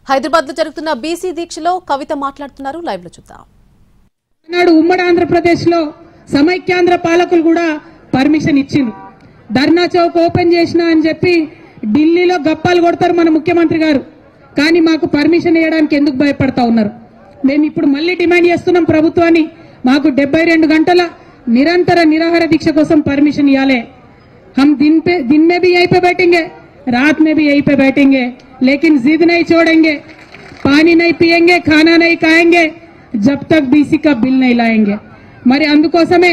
హైదరాబాద్ లో జరుగుతున్న బీసీ దీక్షలో కవిత మాట్లాడుతున్నారు. లైవ్ లో చూద్దాం. నాడు ఉమ్మడి ఆంధ్రప్రదేశ్ లో సమైక్యాంధ్ర పాలకులు కూడా పర్మిషన్ ఇచ్చింది. ధర్నా చౌక్ ఓపెన్ చేసినా అని చెప్పి ఢిల్లీలో గప్పాలు కొడతారు మన ముఖ్యమంత్రి గారు. కానీ మాకు పర్మిషన్ ఇవ్వడానికి ఎందుకు భయపడతా ఉన్నారు? మేము ఇప్పుడు మళ్ళీ డిమాండ్ చేస్తున్నాం ప్రభుత్వాన్ని, మాకు 72 గంటల నిరంతర నిరాహార దీక్ష కోసం పర్మిషన్ ఇవ్వాలి. हम दिन में भी यहीं पे बैठेंगे, रात में भी यहीं पे बैठेंगे, लेकिन जिद नहीं छोड़ेंगे. पानी नहीं पिएंगे, खाना नहीं खाएंगे जब तक बीसी का बिल नहीं लाएंगे. మరి అందుకోసమే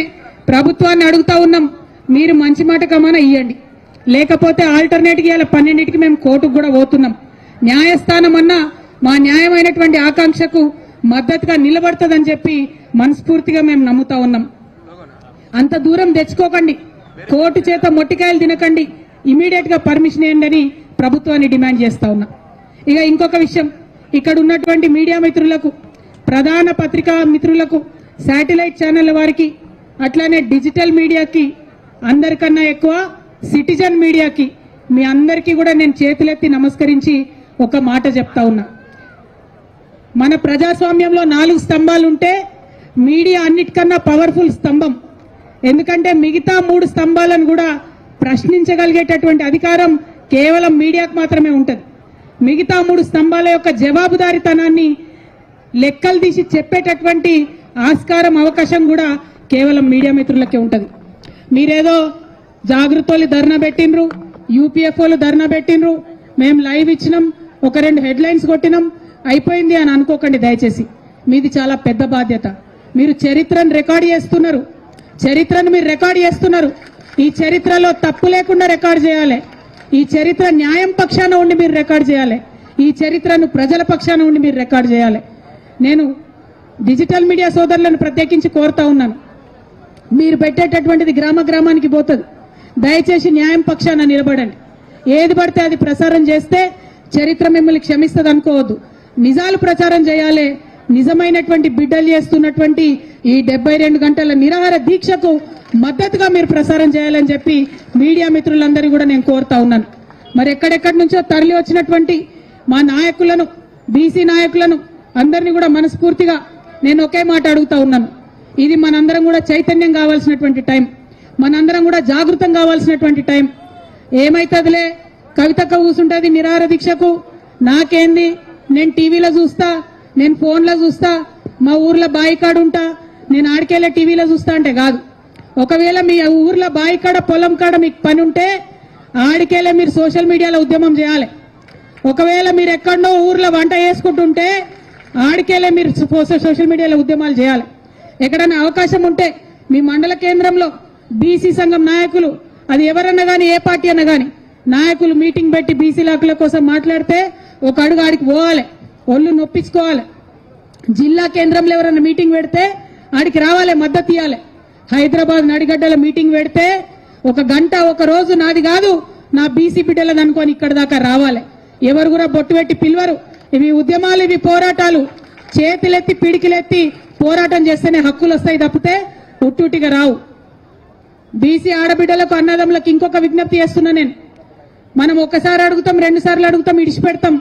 ప్రభుత్వాన్ని అడుగుతా ఉన్నాం, మీరు మంచి మాట కమాన ఇయ్యండి, లేకపోతే ఆల్టర్నేట్ గా 12కి మేము కోర్టుకు కూడా పోతున్నాం. న్యాయస్థానం అన్నా మా న్యాయమైనటువంటి ఆకాంక్షకు మద్దతుగా నిలబడతదని చెప్పి మనస్ఫూర్తిగా మేము నమ్ముతా ఉన్నాం. అంత దూరం తెచ్చుకోకండి, కోర్టు చేత మొట్టికాయలు తినకండి, ఇమీడియట్ గా పర్మిషన్ ఇవ్వండి అని ప్రభుత్వాన్ని డిమాండ్ చేస్తా ఉన్నా. ఇక ఇంకొక విషయం, ఇక్కడ ఉన్నటువంటి మీడియా మిత్రులకు, ప్రధాన పత్రికా మిత్రులకు, శాటిలైట్ ఛానళ్ల వారికి, అట్లానే డిజిటల్ మీడియాకి, అందరికన్నా ఎక్కువ సిటిజన్ మీడియాకి, మీ అందరికీ కూడా నేను చేతులెత్తి నమస్కరించి ఒక మాట చెప్తా ఉన్నా. మన ప్రజాస్వామ్యంలో 4 స్తంభాలు ఉంటే మీడియా అన్నిటికన్నా పవర్ఫుల్ స్తంభం. ఎందుకంటే మిగతా 3 స్తంభాలను కూడా ప్రశ్నించగలిగేటటువంటి అధికారం కేవలం మీడియాకు మాత్రమే ఉంటుంది. మిగతా 3 స్తంభాల యొక్క జవాబుదారీతనాన్ని లెక్కలు తీసి చెప్పేటటువంటి ఆస్కారం, అవకాశం కూడా కేవలం మీడియా మిత్రులకే ఉంటుంది. మీరేదో జాగృతోళ్ళు ధర్నా పెట్టినరు, యూపీఎఫ్ఓలు ధర్నా పెట్టినరు, మేము లైవ్ ఇచ్చినాం, ఒక 2 హెడ్లైన్స్ కొట్టినాం, అయిపోయింది అని అనుకోకండి దయచేసి. మీది చాలా పెద్ద బాధ్యత. మీరు చరిత్రను రికార్డు చేస్తున్నారు, చరిత్రను మీరు రికార్డు చేస్తున్నారు. ఈ చరిత్రలో తప్పు లేకుండా రికార్డు చేయాలి. ఈ చరిత్ర న్యాయం పక్షాన ఉండి మీరు రికార్డు చేయాలి. ఈ చరిత్రను ప్రజల పక్షాన ఉండి మీరు రికార్డు చేయాలి. నేను డిజిటల్ మీడియా సోదరులను ప్రత్యేకించి కోరుతా ఉన్నాను, మీరు పెట్టేటటువంటిది గ్రామ గ్రామానికి పోతుంది. దయచేసి న్యాయం పక్షాన నిలబడండి. ఏది పడితే అది ప్రసారం చేస్తే చరిత్ర మిమ్మల్ని క్షమిస్తుంది అనుకోవద్దు. నిజాలు ప్రచారం చేయాలి. నిజమైనటువంటి బిడ్డలు చేస్తున్నటువంటి ఈ 72 గంటల నిరాహార దీక్షకు మద్దతుగా మీరు ప్రసారం చేయాలని చెప్పి మీడియా మిత్రులందరినీ కూడా నేను కోరుతా ఉన్నాను. మరి ఎక్కడెక్కడి నుంచో తరలి వచ్చినటువంటి మా నాయకులను, బీసీ నాయకులను అందరినీ కూడా మనస్ఫూర్తిగా నేను ఒకే మాట అడుగుతా ఉన్నాను. ఇది మనందరం కూడా చైతన్యం కావాల్సినటువంటి టైం, మనందరం కూడా జాగృతం కావాల్సినటువంటి టైం. ఏమైతుందిలే, కవితక్క కూసుంటుంది నిరాహార దీక్షకు, నాకేంది, నేను టీవీలో చూస్తా, నేను ఫోన్లో చూస్తా, మా ఊర్లో బాయికాడు ఉంటా, నేను ఆడికెళ్ళే టీవీలో చూస్తా అంటే కాదు. ఒకవేళ మీ ఊర్లో బాయికాడ, పొలం కాడ మీకు పని ఉంటే ఆడికెళ్ళే మీరు సోషల్ మీడియాలో ఉద్యమం చేయాలి. ఒకవేళ మీరు ఎక్కడో ఊర్లో వంట చేసుకుంటుంటే ఆడికెళ్ళే మీరు సోషల్ మీడియాలో ఉద్యమాలు చేయాలి. ఎక్కడైనా అవకాశం ఉంటే మీ మండల కేంద్రంలో బీసీ సంఘం నాయకులు, అది ఎవరన్నా కానీ, ఏ పార్టీ అన్నా కానీ, నాయకులు మీటింగ్ పెట్టి బీసీ హక్కుల కోసం మాట్లాడితే ఒక అడుగు ఆడికి పోవాలి, ఒళ్ళు నొప్పించుకోవాలి. జిల్లా కేంద్రంలో ఎవరైనా మీటింగ్ పెడితే ఆడికి రావాలి, మద్దతు ఇవ్వాలి. హైదరాబాద్ నడిగడ్డల మీటింగ్ పెడితే 1 గంట, 1 రోజు నాది కాదు, నా బీసీ బిడ్డలది అనుకొని ఇక్కడ దాకా రావాలి. ఎవరు కూడా బొట్టు పెట్టి పిలవరు. ఇవి ఉద్యమాలు, ఇవి పోరాటాలు. చేతులెత్తి పిడికిలెత్తి పోరాటం చేస్తేనే హక్కులు వస్తాయి తప్పితే ఉట్టుటిగా రావు. బీసీ ఆడబిడ్డలకు, అన్నదమ్ములకు ఇంకొక విజ్ఞప్తి చేస్తున్నా నేను. మనం ఒకసారి అడుగుతాం, 2 సార్లు అడుగుతాం, ఇడిచిపెడతాం.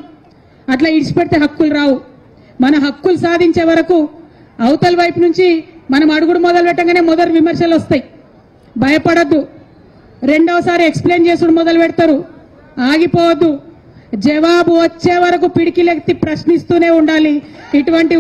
అట్లా ఇడిచిపెడితే హక్కులు రావు. మన హక్కులు సాధించే వరకు అవతల వైపు నుంచి మనం అడుగుడు మొదలు పెట్టగానే మొదటి విమర్శలు వస్తాయి. భయపడద్దు. రెండవసారి ఎక్స్ప్లెయిన్ చేసుడు మొదలు పెడతారు. ఆగిపోవద్దు. జవాబు వచ్చే వరకు పిడికిలెత్తి ప్రశ్నిస్తూనే ఉండాలి. ఇటువంటి